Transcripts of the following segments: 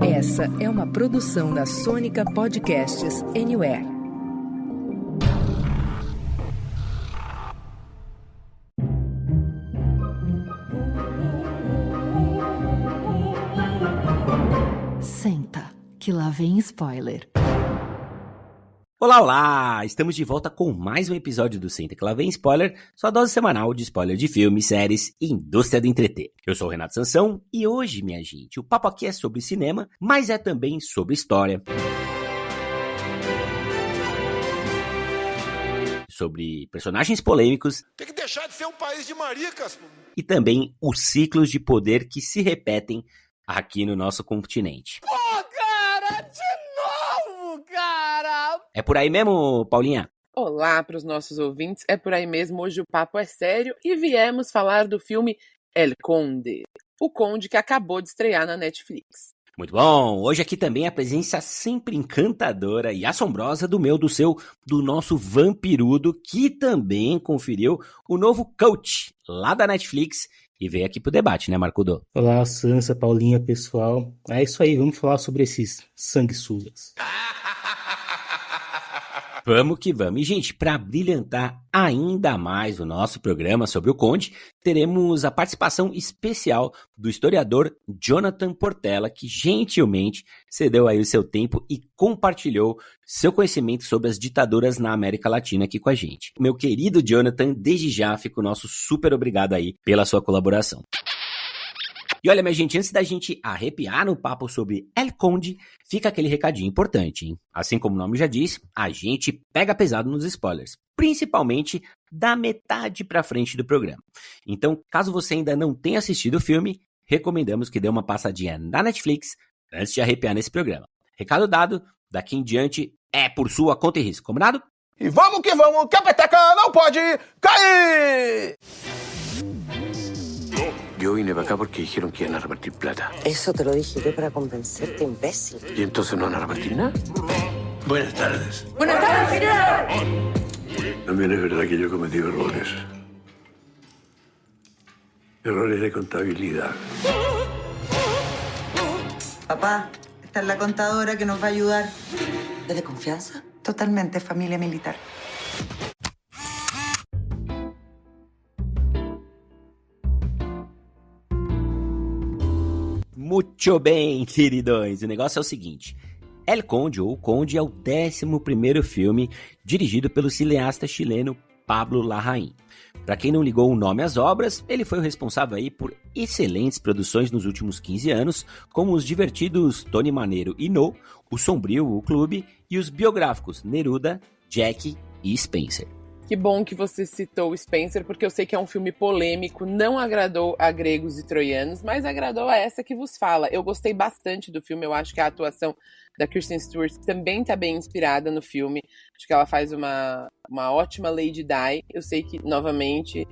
Essa é uma produção da Sônica Podcasts Anywhere. Senta, que lá vem spoiler. Olá, olá! Estamos de volta com mais um episódio do Senta que lá vem spoiler, sua dose semanal de spoiler de filmes, séries e indústria do entreter. Eu sou o Renato Sansão e hoje, minha gente, o papo aqui é sobre cinema, mas é também sobre história, sobre personagens polêmicos. Tem que deixar de ser um país de maricas. E também os ciclos de poder que se repetem aqui no nosso continente. Pô, cara, de novo, cara! É por aí mesmo, Paulinha? Olá para os nossos ouvintes, é por aí mesmo, hoje o papo é sério e viemos falar do filme El Conde, o Conde que acabou de estrear na Netflix. Muito bom, hoje aqui também a presença sempre encantadora e assombrosa do nosso vampirudo, que também conferiu o novo Coach lá da Netflix e veio aqui pro debate, né, Marcudo? Olá, Sansa, Paulinha, pessoal. É isso aí, vamos falar sobre esses sanguessugas. Vamos que vamos. E, gente, para brilhantar ainda mais o nosso programa sobre o Conde, teremos a participação especial do historiador Jonathan Portela, que gentilmente cedeu aí o seu tempo e compartilhou seu conhecimento sobre as ditaduras na América Latina aqui com a gente. Meu querido Jonathan, desde já fica o nosso super obrigado aí pela sua colaboração. E olha, minha gente, antes da gente arrepiar no papo sobre El Conde, fica aquele recadinho importante, hein? Assim como o nome já diz, a gente pega pesado nos spoilers, principalmente da metade pra frente do programa. Então, caso você ainda não tenha assistido o filme, recomendamos que dê uma passadinha na Netflix antes de arrepiar nesse programa. Recado dado, daqui em diante é por sua conta e risco, combinado? E vamos, que a peteca não pode cair! Yo vine para acá porque dijeron que iban a repartir plata. Eso te lo dije yo para convencerte, imbécil. ¿Y entonces no van a repartir nada? Buenas tardes. ¡Buenas tardes, general! También es verdad que yo he cometido errores. Errores de contabilidad. Papá, esta es la contadora que nos va a ayudar. ¿Es de confianza? Totalmente, familia militar. Muito bem, queridões. O negócio é o seguinte. El Conde, ou O Conde, é o 11º filme dirigido pelo cineasta chileno Pablo Larraín. Para quem não ligou o nome às obras, ele foi o responsável aí por excelentes produções nos últimos 15 anos, como os divertidos Tony Maneiro e No, o sombrio O Clube e os biográficos Neruda, Jack e Spencer. Que bom que você citou o Spencer, porque eu sei que é um filme polêmico, não agradou a gregos e troianos, mas agradou a essa que vos fala. Eu gostei bastante do filme, eu acho que a atuação da Kristen Stewart também está bem inspirada no filme. Acho que ela faz uma ótima Lady Di. Eu sei que, novamente,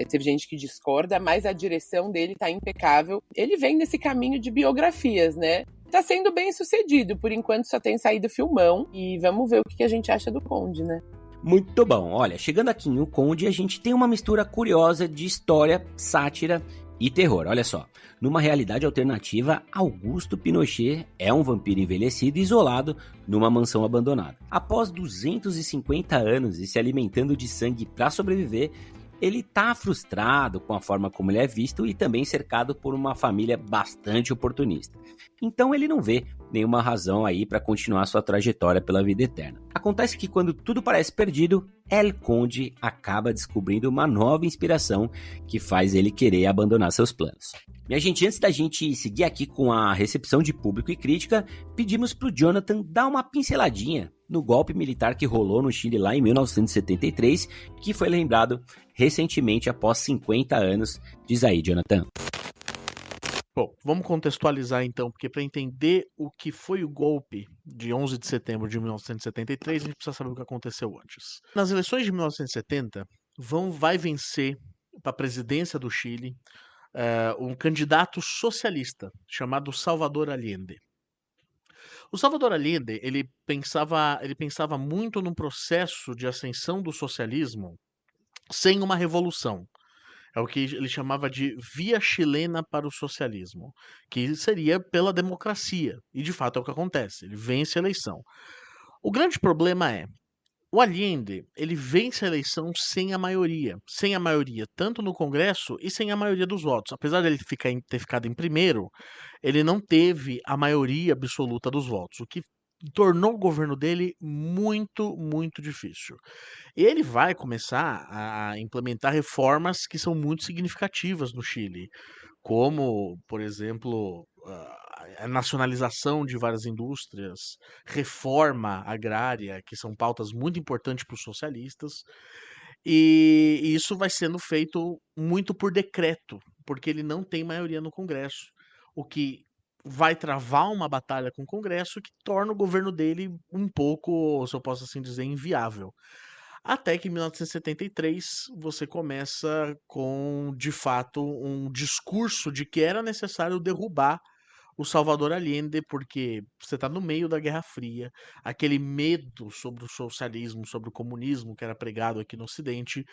teve gente que discorda, mas a direção dele está impecável. Ele vem nesse caminho de biografias, né? Tá sendo bem sucedido, por enquanto só tem saído filmão, e vamos ver o que a gente acha do Conde, né? Muito bom, olha, chegando aqui em O Conde, a gente tem uma mistura curiosa de história, sátira e terror, olha só. Numa realidade alternativa, Augusto Pinochet é um vampiro envelhecido e isolado numa mansão abandonada. Após 250 anos e se alimentando de sangue para sobreviver, ele tá frustrado com a forma como ele é visto e também cercado por uma família bastante oportunista. Então ele não vê nenhuma razão aí para continuar sua trajetória pela vida eterna. Acontece que quando tudo parece perdido, El Conde acaba descobrindo uma nova inspiração que faz ele querer abandonar seus planos. Minha gente, antes da gente seguir aqui com a recepção de público e crítica, pedimos pro Jonathan dar uma pinceladinha no golpe militar que rolou no Chile lá em 1973, que foi lembrado recentemente após 50 anos. Diz aí, Jonathan. Bom, vamos contextualizar então, porque para entender o que foi o golpe de 11 de setembro de 1973, a gente precisa saber o que aconteceu antes. Nas eleições de 1970, vai vencer para a presidência do Chile um candidato socialista chamado Salvador Allende. O Salvador Allende, ele pensava muito num processo de ascensão do socialismo sem uma revolução. É o que ele chamava de via chilena para o socialismo, que seria pela democracia. E de fato é o que acontece. Ele vence a eleição. O grande problema é, o Allende, ele vence a eleição sem a maioria tanto no Congresso e sem a maioria dos votos. Apesar de ele ter ficado em primeiro, ele não teve a maioria absoluta dos votos, o que tornou o governo dele muito, muito difícil. E ele vai começar a implementar reformas que são muito significativas no Chile, como, por exemplo, a nacionalização de várias indústrias, reforma agrária, que são pautas muito importantes para os socialistas, e isso vai sendo feito muito por decreto, porque ele não tem maioria no Congresso, o que vai travar uma batalha com o Congresso que torna o governo dele um pouco, se eu posso assim dizer, inviável. Até que em 1973 você começa com, de fato, um discurso de que era necessário derrubar o Salvador Allende, porque você está no meio da Guerra Fria, aquele medo sobre o socialismo, sobre o comunismo que era pregado aqui no Ocidente,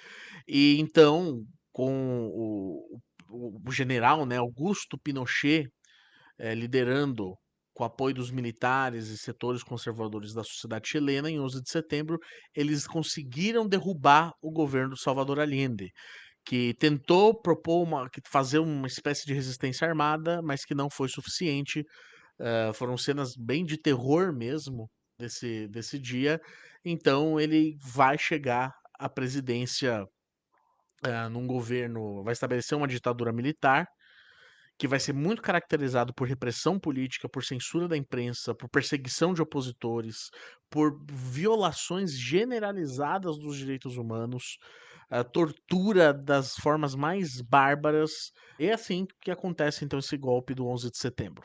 e então com o general, né, Augusto Pinochet, liderando com apoio dos militares e setores conservadores da sociedade chilena, em 11 de setembro, eles conseguiram derrubar o governo do Salvador Allende, que tentou fazer uma espécie de resistência armada, mas que não foi suficiente. Foram cenas bem de terror mesmo desse dia. Então ele vai chegar à presidência num governo, vai estabelecer uma ditadura militar, que vai ser muito caracterizado por repressão política, por censura da imprensa, por perseguição de opositores, por violações generalizadas dos direitos humanos, a tortura das formas mais bárbaras. É assim que acontece então esse golpe do 11 de setembro.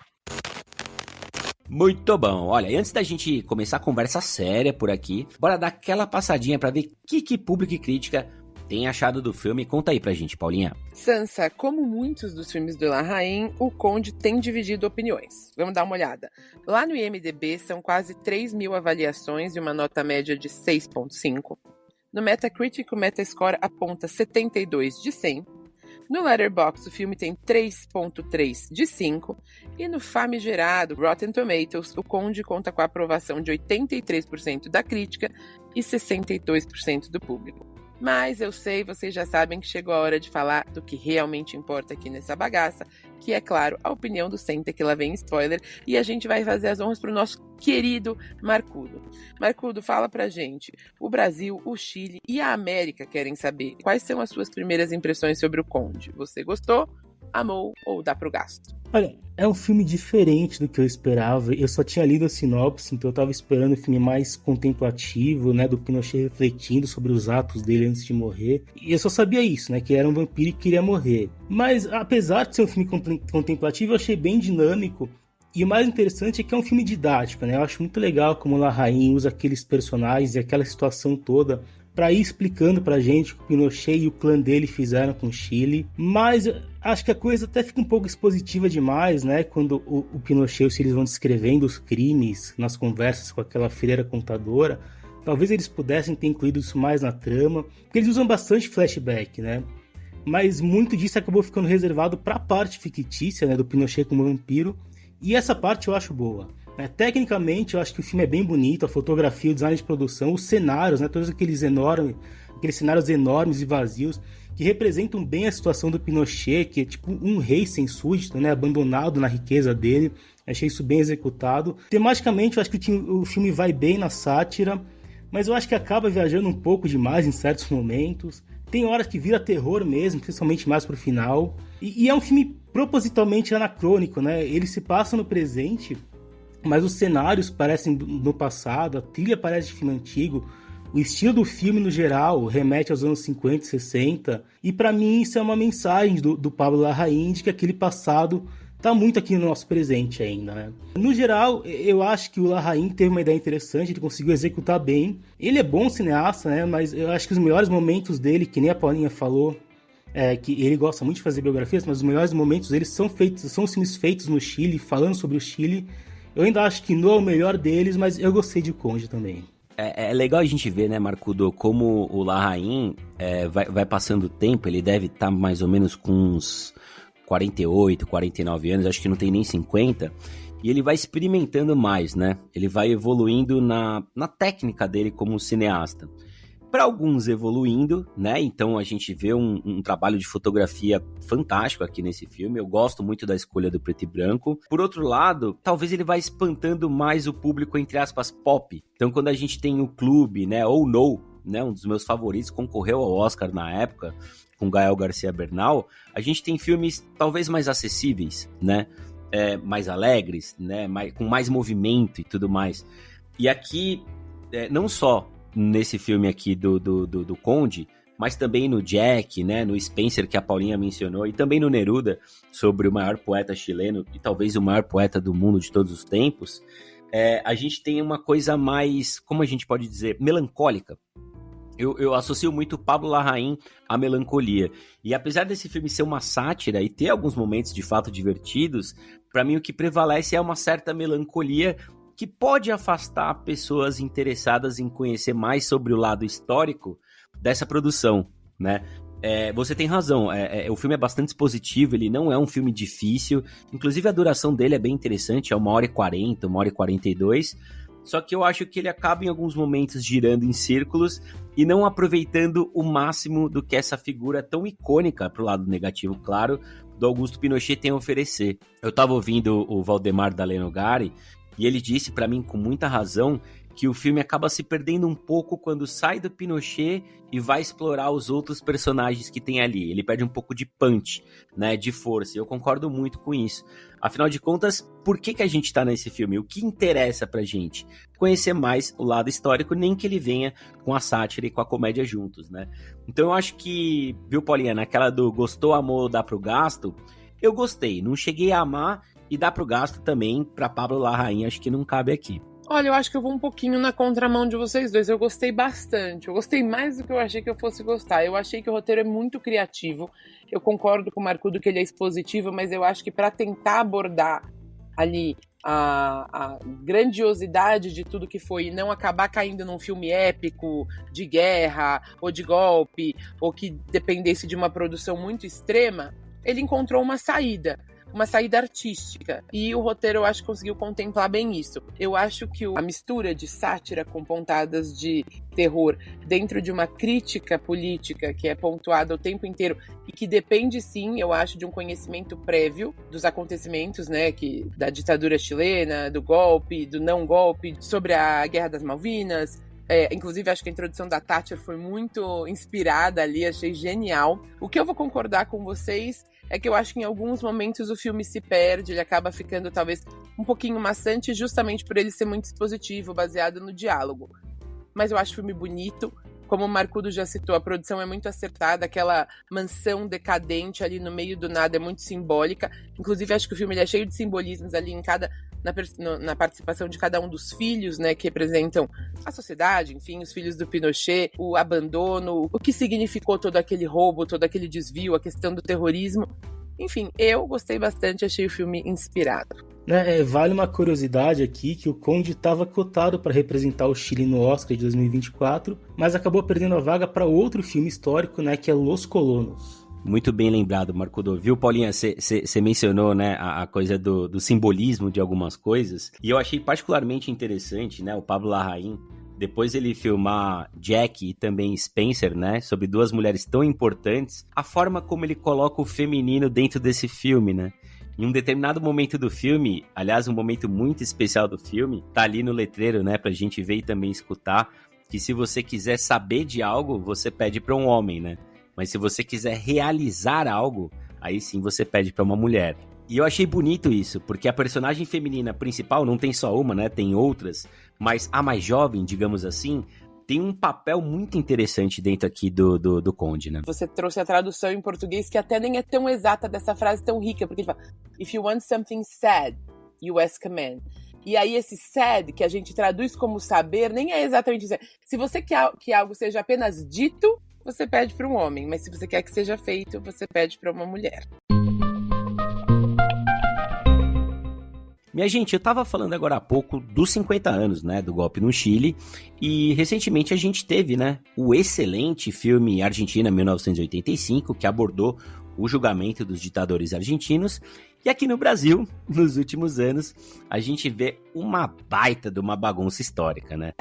Muito bom. Olha, e antes da gente começar a conversa séria por aqui, bora dar aquela passadinha pra ver o que público e crítica tem achado do filme. Conta aí pra gente, Paulinha. Sansa, como muitos dos filmes do Larraín, o Conde tem dividido opiniões. Vamos dar uma olhada. Lá no IMDb são quase 3.000 avaliações e uma nota média de 6.5. No Metacritic, o Metascore aponta 72 de 100. No Letterboxd, o filme tem 3.3 de 5. E no famigerado Rotten Tomatoes, o Conde conta com a aprovação de 83% da crítica e 62% do público. Mas eu sei, vocês já sabem que chegou a hora de falar do que realmente importa aqui nessa bagaça, que é, claro, a opinião do Senta, que lá vem spoiler, e a gente vai fazer as honras pro nosso querido Marcudo. Marcudo, fala pra gente, o Brasil, o Chile e a América querem saber quais são as suas primeiras impressões sobre o Conde. Você gostou? Amou ou dá pro gasto? Olha, é um filme diferente do que eu esperava. Eu só tinha lido a sinopse, então eu tava esperando um filme mais contemplativo, né, do Pinochet refletindo sobre os atos dele antes de morrer. E eu só sabia isso, né, que era um vampiro e queria morrer. Mas, apesar de ser um filme contemplativo, eu achei bem dinâmico. E o mais interessante é que é um filme didático, né? Eu acho muito legal como o Larraín usa aqueles personagens e aquela situação toda para ir explicando pra gente o que o Pinochet e o clã dele fizeram com o Chile. Mas acho que a coisa até fica um pouco expositiva demais, né? Quando o Pinochet e o Chile vão descrevendo os crimes nas conversas com aquela freira contadora. Talvez eles pudessem ter incluído isso mais na trama, porque eles usam bastante flashback, né? Mas muito disso acabou ficando reservado para a parte fictícia, né, do Pinochet como vampiro. E essa parte eu acho boa. Tecnicamente, eu acho que o filme é bem bonito, a fotografia, o design de produção, os cenários, né, todos aqueles cenários enormes e vazios, que representam bem a situação do Pinochet, que é tipo um rei sem súdito, né, abandonado na riqueza dele. Achei isso bem executado. Tematicamente, eu acho que o filme vai bem na sátira, mas eu acho que acaba viajando um pouco demais em certos momentos. Tem horas que vira terror mesmo, principalmente mais pro final. E é um filme propositalmente anacrônico, né? Ele se passa no presente, mas os cenários parecem no passado, a trilha parece de filme antigo, o estilo do filme no geral remete aos anos 50 e 60, e para mim isso é uma mensagem do Pablo Larraín de que aquele passado tá muito aqui no nosso presente ainda, né? No geral, eu acho que o Larraín teve uma ideia interessante, ele conseguiu executar bem. Ele é bom cineasta, né? Mas eu acho que os melhores momentos dele, que nem a Paulinha falou, que ele gosta muito de fazer biografias, mas os melhores momentos dele são os filmes feitos no Chile, falando sobre o Chile. Eu ainda acho que não é o melhor deles, mas eu gostei de Conde também. É legal a gente ver, né, Marcudo, como o Larraín vai passando o tempo, ele deve estar mais ou menos com uns 48, 49 anos, acho que não tem nem 50, e ele vai experimentando mais, né? Ele vai evoluindo na técnica dele como cineasta. Para alguns evoluindo, né? Então a gente vê um trabalho de fotografia fantástico aqui nesse filme. Eu gosto muito da escolha do preto e branco. Por outro lado, talvez ele vai espantando mais o público, entre aspas, pop. Então quando a gente tem o Clube, né? Ou No, né? Um dos meus favoritos, concorreu ao Oscar na época, com Gael Garcia Bernal. A gente tem filmes talvez mais acessíveis, né? Mais alegres, né? Com mais movimento e tudo mais. E aqui, não só nesse filme aqui do Conde, mas também no Jack, né, no Spencer, que a Paulinha mencionou, e também no Neruda, sobre o maior poeta chileno, e talvez o maior poeta do mundo de todos os tempos, a gente tem uma coisa mais, como a gente pode dizer, melancólica. Eu associo muito Pablo Larraín à melancolia. E apesar desse filme ser uma sátira e ter alguns momentos de fato divertidos, para mim o que prevalece é uma certa melancolia que pode afastar pessoas interessadas em conhecer mais sobre o lado histórico dessa produção, né? Você tem razão, o filme é bastante expositivo, ele não é um filme difícil, inclusive a duração dele é bem interessante, é 1h40, 1h42, só que eu acho que ele acaba em alguns momentos girando em círculos e não aproveitando o máximo do que essa figura tão icônica, pro lado negativo, claro, do Augusto Pinochet tem a oferecer. Eu tava ouvindo o Valdemar Daleno Gari, e ele disse pra mim com muita razão que o filme acaba se perdendo um pouco quando sai do Pinochet e vai explorar os outros personagens que tem ali. Ele perde um pouco de punch, né, de força. E eu concordo muito com isso. Afinal de contas, por que a gente tá nesse filme? O que interessa pra gente? Conhecer mais o lado histórico, nem que ele venha com a sátira e com a comédia juntos, né? Então eu acho que, viu, Paulinha, naquela do gostou, amor, dá pro gasto, eu gostei. Não cheguei a amar, e dá pro gasto também, pra Pablo Larraín, acho que não cabe aqui. Olha, eu acho que eu vou um pouquinho na contramão de vocês dois. Eu gostei bastante. Eu gostei mais do que eu achei que eu fosse gostar. Eu achei que o roteiro é muito criativo. Eu concordo com o Marcudo que ele é expositivo, mas eu acho que para tentar abordar ali a grandiosidade de tudo que foi e não acabar caindo num filme épico de guerra ou de golpe, ou que dependesse de uma produção muito extrema, ele encontrou uma saída artística, e o roteiro eu acho que conseguiu contemplar bem isso. Eu acho que a mistura de sátira com pontadas de terror dentro de uma crítica política que é pontuada o tempo inteiro e que depende sim, eu acho, de um conhecimento prévio dos acontecimentos, né, da ditadura chilena, do golpe, do não golpe, sobre a Guerra das Malvinas. Inclusive, acho que a introdução da Thatcher foi muito inspirada ali, achei genial. O que eu vou concordar com vocês é que eu acho que em alguns momentos o filme se perde, ele acaba ficando talvez um pouquinho maçante, justamente por ele ser muito expositivo, baseado no diálogo. Mas eu acho o filme bonito, como o Marcudo já citou, a produção é muito acertada, aquela mansão decadente ali no meio do nada é muito simbólica. Inclusive, acho que o filme ele é cheio de simbolismos ali na participação de cada um dos filhos, né, que representam a sociedade, enfim, os filhos do Pinochet, o abandono, o que significou todo aquele roubo, todo aquele desvio, a questão do terrorismo. Enfim, eu gostei bastante, achei o filme inspirado. Vale uma curiosidade aqui que o Conde estava cotado para representar o Chile no Oscar de 2024, mas acabou perdendo a vaga para outro filme histórico, né, que é Los Colonos. Muito bem lembrado, Marcudo. Viu, Paulinha? Você mencionou, né, a coisa do simbolismo de algumas coisas. E eu achei particularmente interessante, né, o Pablo Larraín, depois ele filmar Jack e também Spencer, né, sobre duas mulheres tão importantes, a forma como ele coloca o feminino dentro desse filme, né? Em um determinado momento do filme, aliás, um momento muito especial do filme, tá ali no letreiro, né, pra gente ver e também escutar, que se você quiser saber de algo, você pede pra um homem, né? Mas se você quiser realizar algo, aí sim você pede pra uma mulher. E eu achei bonito isso, porque a personagem feminina principal não tem só uma, né? Tem outras, mas a mais jovem, digamos assim, tem um papel muito interessante dentro aqui do Conde, né? Você trouxe a tradução em português que até nem é tão exata dessa frase tão rica, porque ele fala, if you want something said, you ask a man. E aí esse said, que a gente traduz como saber, nem é exatamente isso. Se você quer que algo seja apenas dito, você pede para um homem, mas se você quer que seja feito, você pede para uma mulher. Minha gente, eu tava falando agora há pouco dos 50 anos, né, do golpe no Chile, e recentemente a gente teve, né, o excelente filme Argentina 1985, que abordou o julgamento dos ditadores argentinos. E aqui no Brasil, nos últimos anos, a gente vê uma baita de uma bagunça histórica, né?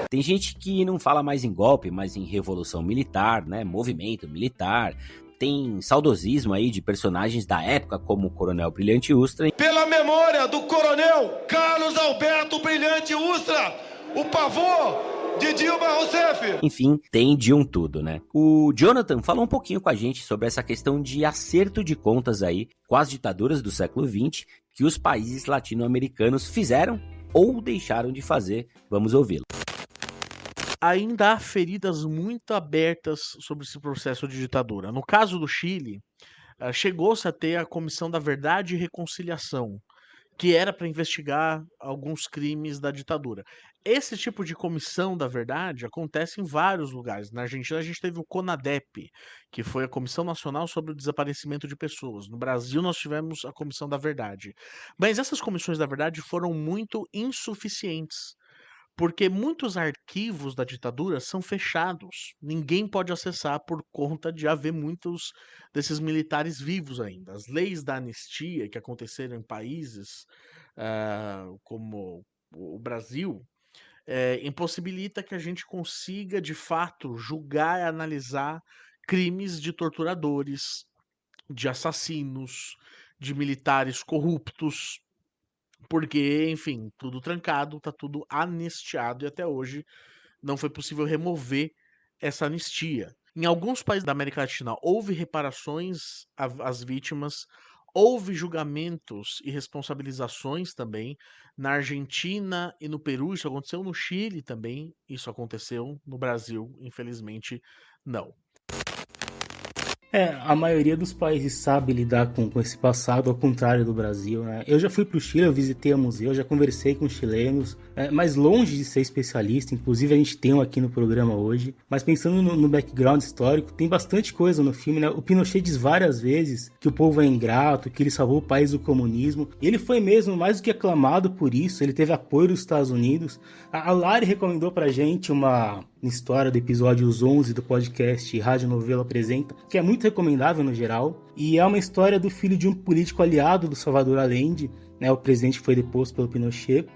Tem gente que não fala mais em golpe, mas em revolução militar, né? Movimento militar. Tem saudosismo aí de personagens da época, como o Coronel Brilhante Ustra. Pela memória do Coronel Carlos Alberto Brilhante Ustra, o pavor de Dilma Rousseff. Enfim, tem de um tudo, né? O Jonathan falou um pouquinho com a gente sobre essa questão de acerto de contas aí com as ditaduras do século XX que os países latino-americanos fizeram ou deixaram de fazer. Vamos ouvi-lo. Ainda há feridas muito abertas sobre esse processo de ditadura. No caso do Chile, chegou-se a ter a Comissão da Verdade e Reconciliação, que era para investigar alguns crimes da ditadura. Esse tipo de comissão da verdade acontece em vários lugares. Na Argentina a gente teve o CONADEP, que foi a Comissão Nacional sobre o Desaparecimento de Pessoas. No Brasil nós tivemos a Comissão da Verdade. Mas essas comissões da verdade foram muito insuficientes, porque muitos arquivos da ditadura são fechados. Ninguém pode acessar por conta de haver muitos desses militares vivos ainda. As leis da anistia que aconteceram em países como o Brasil impossibilita que a gente consiga, de fato, julgar e analisar crimes de torturadores, de assassinos, de militares corruptos, porque, enfim, tudo trancado, tá tudo anistiado e até hoje não foi possível remover essa anistia. Em alguns países da América Latina houve reparações às vítimas, houve julgamentos e responsabilizações também. Na Argentina e no Peru isso aconteceu, no Chile também isso aconteceu, no Brasil, infelizmente, não. A maioria dos países sabe lidar com esse passado, ao contrário do Brasil, né? Eu já fui pro Chile, eu visitei o museu, já conversei com chilenos, mas longe de ser especialista, inclusive a gente tem um aqui no programa hoje, mas pensando no background histórico, tem bastante coisa no filme, né? O Pinochet diz várias vezes que o povo é ingrato, que ele salvou o país do comunismo, e ele foi mesmo mais do que aclamado por isso, ele teve apoio dos Estados Unidos. A Lari recomendou pra gente uma história do episódio 11 do podcast Rádio Novelo Apresenta, que é muito recomendável no geral, e é uma história do filho de um político aliado do Salvador Allende, né, o presidente que foi deposto pelo Pinochet,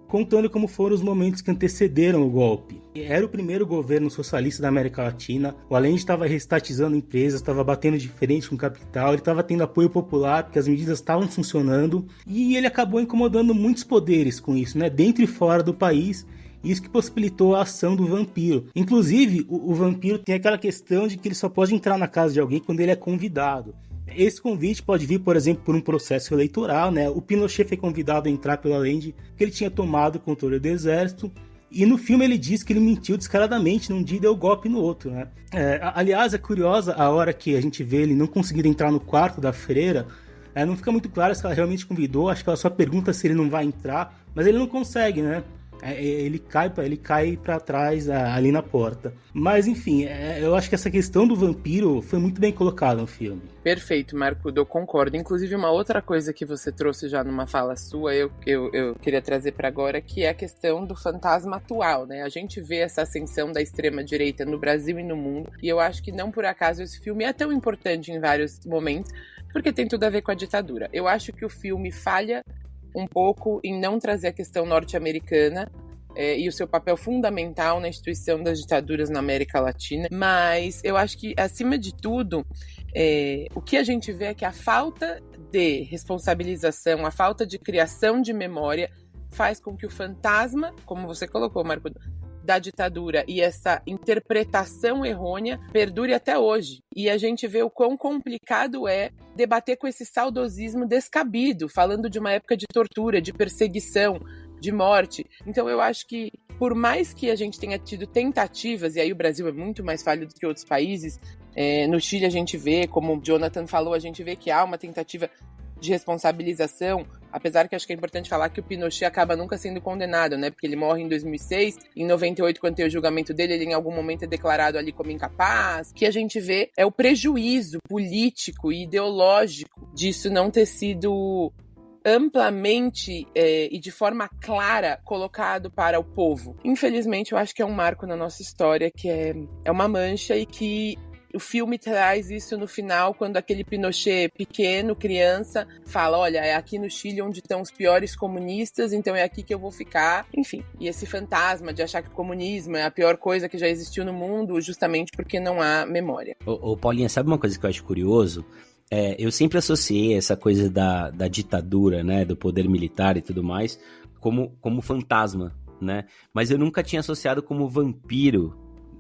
contando como foram os momentos que antecederam o golpe. Era o primeiro governo socialista da América Latina, o Allende estava reestatizando empresas, estava batendo de frente com o capital, ele estava tendo apoio popular porque as medidas estavam funcionando, e ele acabou incomodando muitos poderes com isso, né, dentro e fora do país. Isso que possibilitou a ação do vampiro. Inclusive, o vampiro tem aquela questão de que ele só pode entrar na casa de alguém quando ele é convidado. Esse convite pode vir, por exemplo, por um processo eleitoral, né? O Pinochet foi convidado a entrar pelo Allende porque ele tinha tomado o controle do exército. E no filme ele diz que ele mentiu descaradamente num dia e deu golpe no outro, né? Aliás, é curiosa a hora que a gente vê ele não conseguindo entrar no quarto da freira. Não fica muito claro se ela realmente convidou. Acho que ela só pergunta se ele não vai entrar, mas ele não consegue, né? Ele cai para trás ali na porta. Mas enfim, eu acho que essa questão do vampiro foi muito bem colocada no filme. Perfeito, Marco, eu concordo. Inclusive, uma outra coisa que você trouxe já numa fala sua, eu queria trazer para agora, que é a questão do fantasma atual, né? A gente vê essa ascensão da extrema-direita no Brasil e no mundo, e eu acho que não por acaso esse filme é tão importante em vários momentos, porque tem tudo a ver com a ditadura. Eu acho que o filme falha um pouco em não trazer a questão norte-americana e o seu papel fundamental na instituição das ditaduras na América Latina, mas eu acho que, acima de tudo, o que a gente vê é que a falta de responsabilização, a falta de criação de memória faz com que o fantasma, como você colocou, Marco, da ditadura e essa interpretação errônea perdure até hoje. E a gente vê o quão complicado é debater com esse saudosismo descabido, falando de uma época de tortura, de perseguição, de morte. Então eu acho que, por mais que a gente tenha tido tentativas, e aí o Brasil é muito mais falho do que outros países, no Chile a gente vê, como o Jonathan falou, a gente vê que há uma tentativa de responsabilização, apesar que acho que é importante falar que o Pinochet acaba nunca sendo condenado, né? Porque ele morre em 2006, em 98, quando tem o julgamento dele, ele em algum momento é declarado ali como incapaz. O que a gente vê é o prejuízo político e ideológico disso não ter sido amplamente e de forma clara colocado para o povo. Infelizmente, eu acho que é um marco na nossa história, que é uma mancha, e que o filme traz isso no final, quando aquele Pinochet pequeno, criança, fala, olha, é aqui no Chile onde estão os piores comunistas, então é aqui que eu vou ficar. Enfim, e esse fantasma de achar que o comunismo é a pior coisa que já existiu no mundo, justamente porque não há memória. Ô Paulinha, sabe uma coisa que eu acho curioso? Eu sempre associei essa coisa da ditadura, né, do poder militar e tudo mais, como fantasma, né? Mas eu nunca tinha associado como vampiro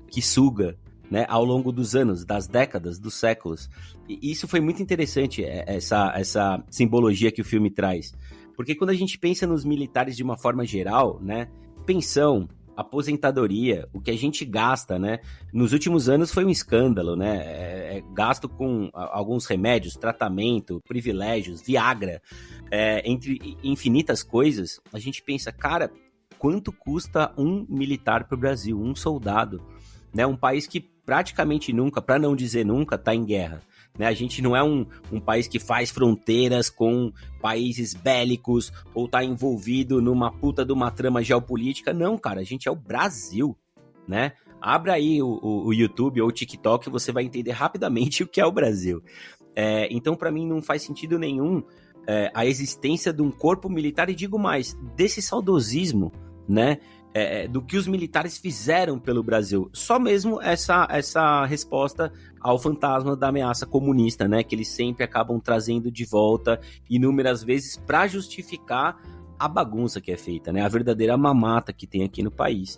que suga, né, ao longo dos anos, das décadas, dos séculos. E isso foi muito interessante, essa simbologia que o filme traz. Porque quando a gente pensa nos militares de uma forma geral, né, pensão, aposentadoria, o que a gente gasta, né, nos últimos anos foi um escândalo, né, gasto com alguns remédios, tratamento, privilégios, Viagra, entre infinitas coisas, a gente pensa, cara, quanto custa um militar para o Brasil, um soldado, né, um país que praticamente nunca, para não dizer nunca, está em guerra. Né? A gente não é um país que faz fronteiras com países bélicos ou está envolvido numa puta de uma trama geopolítica. Não, cara, a gente é o Brasil, né? Abra aí o YouTube ou o TikTok e você vai entender rapidamente o que é o Brasil. Então, para mim, não faz sentido nenhum a existência de um corpo militar, e digo mais, desse saudosismo, né? Do que os militares fizeram pelo Brasil. Só mesmo essa resposta ao fantasma da ameaça comunista, né? Que eles sempre acabam trazendo de volta inúmeras vezes para justificar a bagunça que é feita, né? A verdadeira mamata que tem aqui no país.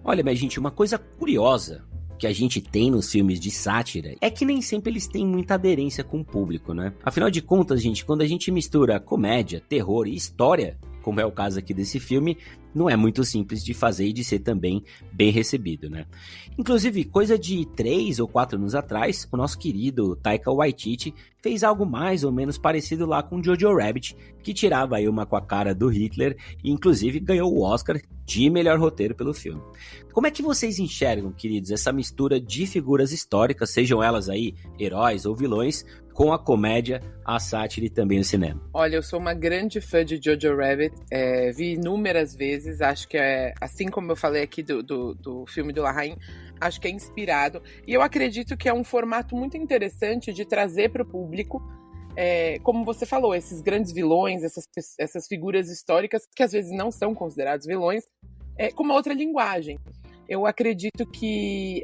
Olha, minha gente, uma coisa curiosa que a gente tem nos filmes de sátira é que nem sempre eles têm muita aderência com o público, né? Afinal de contas, gente, quando a gente mistura comédia, terror e história, como é o caso aqui desse filme, não é muito simples de fazer e de ser também bem recebido, né? Inclusive, coisa de 3 ou 4 anos atrás, o nosso querido Taika Waititi fez algo mais ou menos parecido lá com Jojo Rabbit, que tirava aí uma com a cara do Hitler e inclusive ganhou o Oscar de melhor roteiro pelo filme. Como é que vocês enxergam, queridos, essa mistura de figuras históricas, sejam elas aí heróis ou vilões, com a comédia, a sátira e também o cinema? Olha, eu sou uma grande fã de Jojo Rabbit, vi inúmeras vezes, acho que assim como eu falei aqui do filme do Larraín, acho que é inspirado, e eu acredito que é um formato muito interessante de trazer para o público, como você falou, esses grandes vilões, essas figuras históricas, que às vezes não são considerados vilões, com uma outra linguagem. Eu acredito que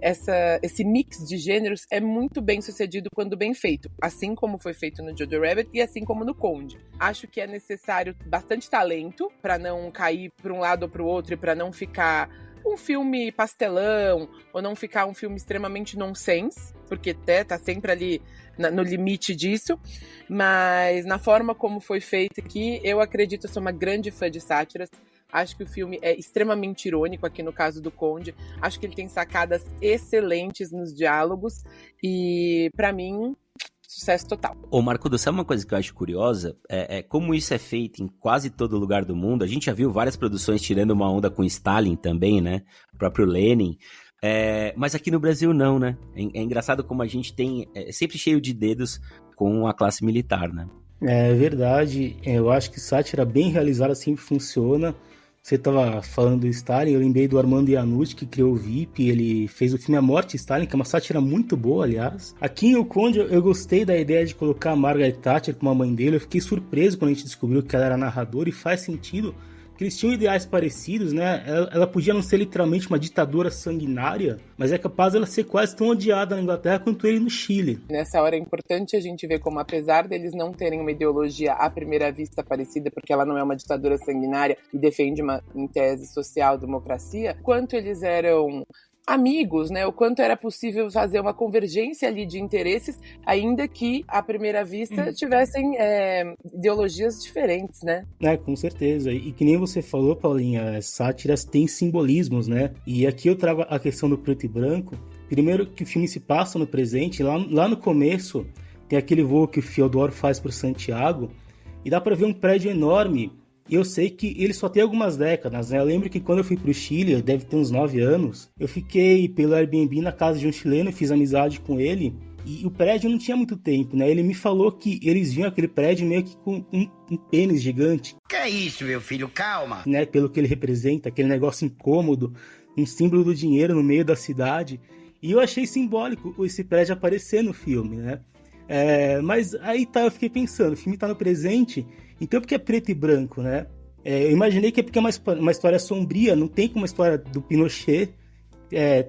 esse mix de gêneros é muito bem sucedido quando bem feito, assim como foi feito no Jojo Rabbit e assim como no Conde. Acho que é necessário bastante talento para não cair para um lado ou para o outro e para não ficar um filme pastelão ou não ficar um filme extremamente nonsense, porque tá sempre ali no limite disso, mas na forma como foi feito aqui, eu acredito, eu sou uma grande fã de sátiras. Acho que o filme é extremamente irônico aqui no caso do Conde. Acho que ele tem sacadas excelentes nos diálogos e, pra mim, sucesso total. Ô Marcudo, sabe uma coisa que eu acho curiosa? Como isso é feito em quase todo lugar do mundo. A gente já viu várias produções tirando uma onda com Stalin também, né? O próprio Lenin. Mas aqui no Brasil não, né? É engraçado como a gente tem sempre cheio de dedos com a classe militar, né? É verdade. Eu acho que sátira bem realizada sempre funciona. Você estava falando do Stalin, eu lembrei do Armando Iannucci, que criou o VIP, ele fez o filme A Morte de Stalin, que é uma sátira muito boa, aliás. Aqui em O Conde, eu gostei da ideia de colocar a Margaret Thatcher como a mãe dele, eu fiquei surpreso quando a gente descobriu que ela era narradora, e faz sentido, porque eles tinham ideais parecidos, né? Ela podia não ser literalmente uma ditadora sanguinária, mas é capaz dela ser quase tão odiada na Inglaterra quanto ele no Chile. Nessa hora é importante a gente ver como, apesar deles não terem uma ideologia à primeira vista parecida, porque ela não é uma ditadura sanguinária e defende uma, em tese, social-democracia, quanto eles eram amigos, né? O quanto era possível fazer uma convergência ali de interesses, ainda que, à primeira vista, tivessem ideologias diferentes, né? Com certeza. E que nem você falou, Paulinha, as sátiras têm simbolismos, né? E aqui eu trago a questão do preto e branco. Primeiro que o filme se passa no presente, lá no começo tem aquele voo que o Fiodor faz para Santiago, e dá para ver um prédio enorme. E eu sei que ele só tem algumas décadas, né? Eu lembro que quando eu fui pro Chile, deve ter uns 9 anos, eu fiquei pelo Airbnb na casa de um chileno, fiz amizade com ele. E o prédio não tinha muito tempo, né? Ele me falou que eles viam aquele prédio meio que com um pênis gigante. Que é isso, meu filho? Calma! Né? Pelo que ele representa, aquele negócio incômodo, um símbolo do dinheiro no meio da cidade. E eu achei simbólico esse prédio aparecer no filme, né? Mas aí eu fiquei pensando, o filme tá no presente, então porque é preto e branco, né? Eu imaginei que é porque é uma história sombria, não tem como a história do Pinochet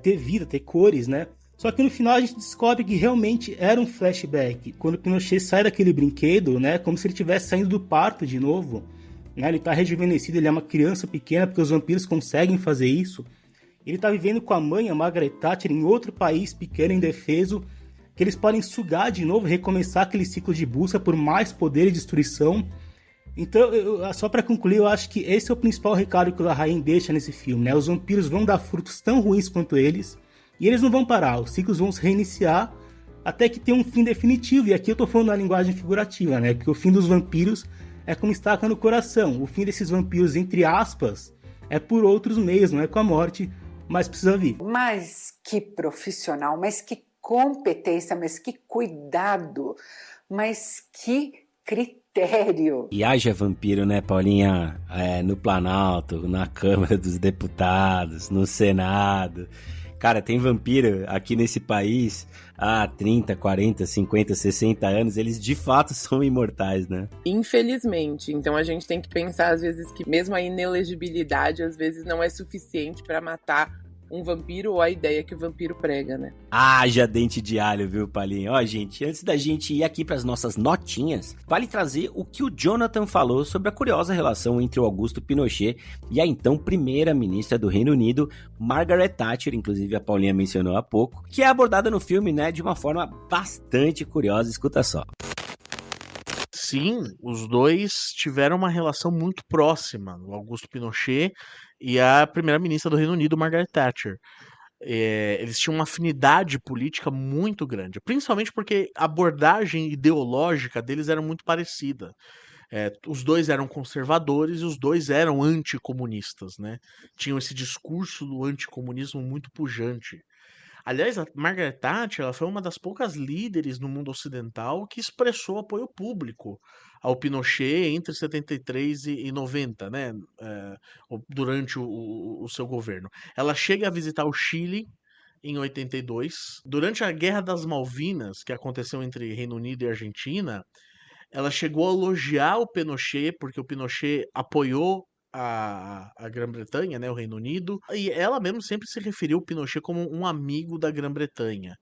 ter vida, ter cores, né? Só que no final a gente descobre que realmente era um flashback. Quando o Pinochet sai daquele brinquedo, né, como se ele estivesse saindo do parto de novo, né? Ele está rejuvenescido, ele é uma criança pequena, porque os vampiros conseguem fazer isso. Ele está vivendo com a mãe, a Margaret Thatcher, em outro país pequeno, indefeso, que eles podem sugar de novo, recomeçar aquele ciclo de busca por mais poder e destruição. Então, só para concluir, eu acho que esse é o principal recado que o Larraín deixa nesse filme, né? Os vampiros vão dar frutos tão ruins quanto eles, e eles não vão parar, os ciclos vão se reiniciar até que tenha um fim definitivo. E aqui eu tô falando na linguagem figurativa, né? Porque o fim dos vampiros é como estaca no coração. O fim desses vampiros, entre aspas, é por outros meios, não é com a morte, mas precisa vir. Mas que profissional, mas que competência, mas que cuidado, mas que critério. E haja vampiro, né, Paulinha? No Planalto, na Câmara dos Deputados, no Senado. Cara, tem vampiro aqui nesse país há 30, 40, 50, 60 anos. Eles de fato são imortais, né? Infelizmente. Então a gente tem que pensar, às vezes, que mesmo a inelegibilidade, às vezes, não é suficiente para matar um vampiro ou a ideia que o vampiro prega, né? Haja dente de alho, viu, Paulinho? Ó, gente, antes da gente ir aqui para as nossas notinhas, vale trazer o que o Jonathan falou sobre a curiosa relação entre o Augusto Pinochet e a então primeira-ministra do Reino Unido, Margaret Thatcher, inclusive a Paulinha mencionou há pouco, que é abordada no filme, né, de uma forma bastante curiosa. Escuta só. Sim, os dois tiveram uma relação muito próxima, o Augusto Pinochet e a primeira-ministra do Reino Unido, Margaret Thatcher. Eles tinham uma afinidade política muito grande, principalmente porque a abordagem ideológica deles era muito parecida. Os dois eram conservadores e os dois eram anticomunistas, né? Tinham esse discurso do anticomunismo muito pujante. Aliás, a Margaret Thatcher ela foi uma das poucas líderes no mundo ocidental que expressou apoio público ao Pinochet entre 73 e 90, né? Durante o seu governo. Ela chega a visitar o Chile em 82. Durante a Guerra das Malvinas, que aconteceu entre Reino Unido e Argentina, ela chegou a elogiar o Pinochet, porque o Pinochet apoiou a Grã-Bretanha, né, o Reino Unido, e ela mesmo sempre se referiu ao Pinochet como um amigo da Grã-Bretanha.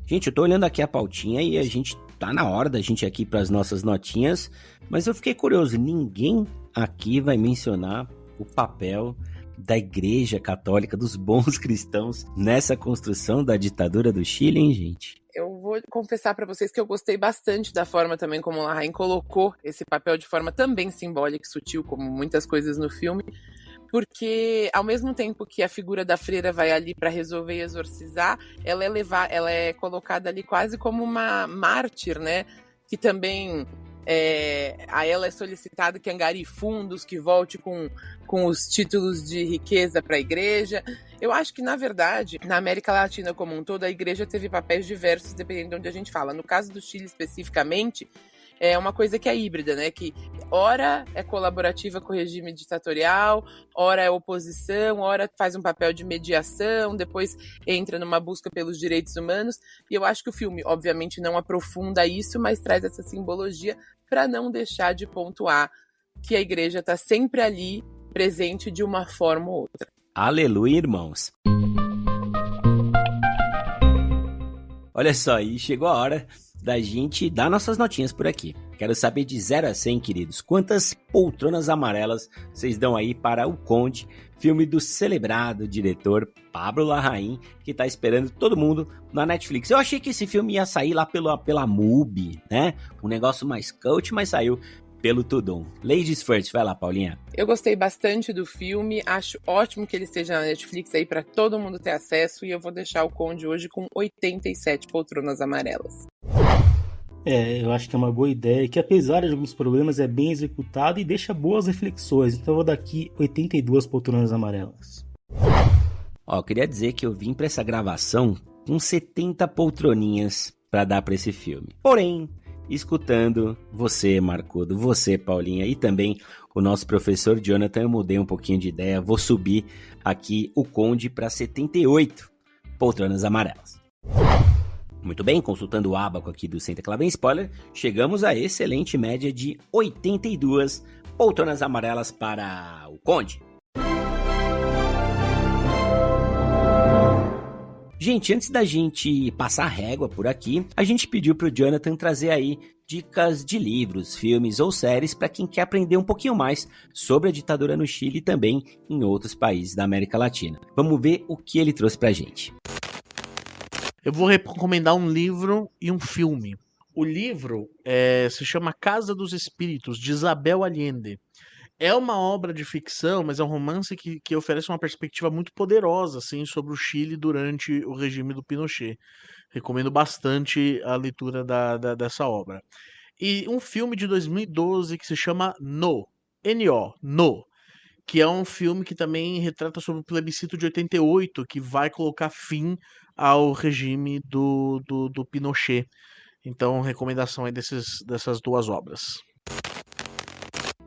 Gente, eu tô olhando aqui a pautinha e a gente tá na hora da gente ir aqui pras nossas notinhas, mas eu fiquei curioso, ninguém aqui vai mencionar o papel da Igreja Católica, dos bons cristãos, nessa construção da ditadura do Chile, hein, gente? Eu vou confessar para vocês que eu gostei bastante da forma também como o Larraín colocou esse papel de forma também simbólica e sutil, como muitas coisas no filme, porque ao mesmo tempo que a figura da freira vai ali para resolver e exorcizar, ela é colocada ali quase como uma mártir, né? Que também a ela é solicitado que angarie fundos, que volte com os títulos de riqueza para a igreja. Eu acho que, na verdade, na América Latina como um todo, a igreja teve papéis diversos, dependendo de onde a gente fala. No caso do Chile, especificamente, é uma coisa que é híbrida, né? Que ora é colaborativa com o regime ditatorial, ora é oposição, ora faz um papel de mediação, depois entra numa busca pelos direitos humanos. E eu acho que o filme, obviamente, não aprofunda isso, mas traz essa simbologia para não deixar de pontuar que a igreja está sempre ali, presente de uma forma ou outra. Aleluia, irmãos! Olha só, e chegou a hora da gente dar nossas notinhas por aqui. Quero saber de 0 a 100, queridos, quantas poltronas amarelas vocês dão aí para O Conde, filme do celebrado diretor Pablo Larraín, que tá esperando todo mundo na Netflix. Eu achei que esse filme ia sair lá pela MUBI, né? Um negócio mais cult, mas saiu pelo Tudum. Ladies first, vai lá, Paulinha. Eu gostei bastante do filme, acho ótimo que ele esteja na Netflix aí para todo mundo ter acesso, e eu vou deixar O Conde hoje com 87 poltronas amarelas. Eu acho que é uma boa ideia, que apesar de alguns problemas é bem executado e deixa boas reflexões, então eu vou dar aqui 82 poltronas amarelas. Ó, eu queria dizer que eu vim pra essa gravação com 70 poltroninhas para dar para esse filme. Porém, escutando você, Marcudo, você, Paulinha, e também o nosso professor Jonathan, eu mudei um pouquinho de ideia, vou subir aqui o Conde para 78 poltronas amarelas. Muito bem, consultando o abaco aqui do Senta Que Lá Vem Spoiler, chegamos à excelente média de 82 poltronas amarelas para o Conde. Gente, antes da gente passar a régua por aqui, a gente pediu pro Jonathan trazer aí dicas de livros, filmes ou séries para quem quer aprender um pouquinho mais sobre a ditadura no Chile e também em outros países da América Latina. Vamos ver o que ele trouxe pra gente. Eu vou recomendar um livro e um filme. O livro se chama Casa dos Espíritos, de Isabel Allende. É uma obra de ficção, mas é um romance que oferece uma perspectiva muito poderosa assim, sobre o Chile durante o regime do Pinochet. Recomendo bastante a leitura dessa obra. E um filme de 2012 que se chama N-O, No, que é um filme que também retrata sobre o plebiscito de 88, que vai colocar fim ao regime do Pinochet. Então, recomendação aí dessas duas obras.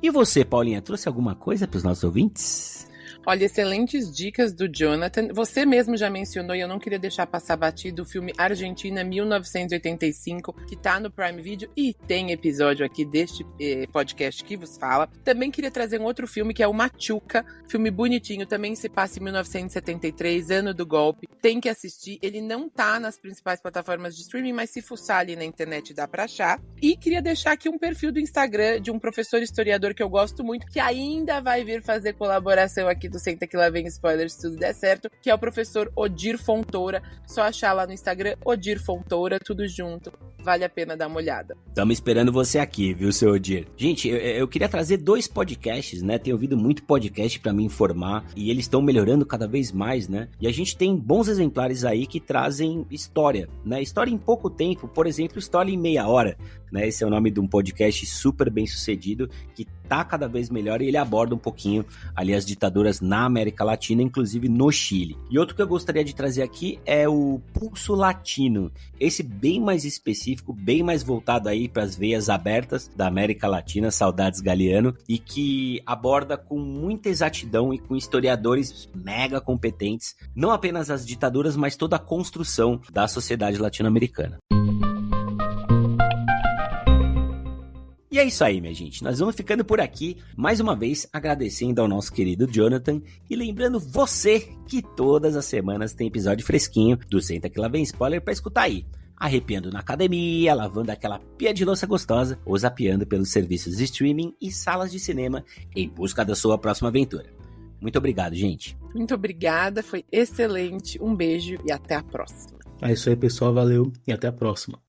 E você, Paulinha, trouxe alguma coisa para os nossos ouvintes? Olha, excelentes dicas do Jonathan. Você mesmo já mencionou, e eu não queria deixar passar batido, o filme Argentina 1985, que tá no Prime Video e tem episódio aqui deste podcast que vos fala. Também queria trazer um outro filme, que é o Machuca, filme bonitinho, também se passa em 1973, ano do golpe. Tem que assistir, ele não tá nas principais plataformas de streaming, mas se fuçar ali na internet dá pra achar. E queria deixar aqui um perfil do Instagram de um professor historiador que eu gosto muito, que ainda vai vir fazer colaboração aqui do Senta Que Lá Vem Spoilers, se tudo der certo, que é o professor Odir Fontoura. Só achar lá no Instagram, Odir Fontoura, tudo junto. Vale a pena dar uma olhada. Estamos esperando você aqui, viu, seu Odir? Gente, eu queria trazer 2 podcasts, né? Tenho ouvido muito podcast pra me informar e eles estão melhorando cada vez mais, né? E a gente tem bons exemplares aí que trazem história, né? História em pouco tempo, por exemplo, História em Meia Hora, né? Esse é o nome de um podcast super bem sucedido que tá cada vez melhor e ele aborda um pouquinho ali as ditaduras na América Latina, inclusive no Chile. E outro que eu gostaria de trazer aqui é o Pulso Latino, esse bem mais específico, bem mais voltado aí para as veias abertas da América Latina, saudades Galeano, e que aborda com muita exatidão e com historiadores mega competentes, não apenas as ditaduras, mas toda a construção da sociedade latino-americana. E é isso aí, minha gente. Nós vamos ficando por aqui, mais uma vez agradecendo ao nosso querido Jonathan e lembrando você que todas as semanas tem episódio fresquinho do Senta Que Lá Vem Spoiler pra escutar aí. Arrepiando na academia, lavando aquela pia de louça gostosa ou zapeando pelos serviços de streaming e salas de cinema em busca da sua próxima aventura. Muito obrigado, gente. Muito obrigada, foi excelente. Um beijo e até a próxima. É isso aí, pessoal. Valeu e até a próxima.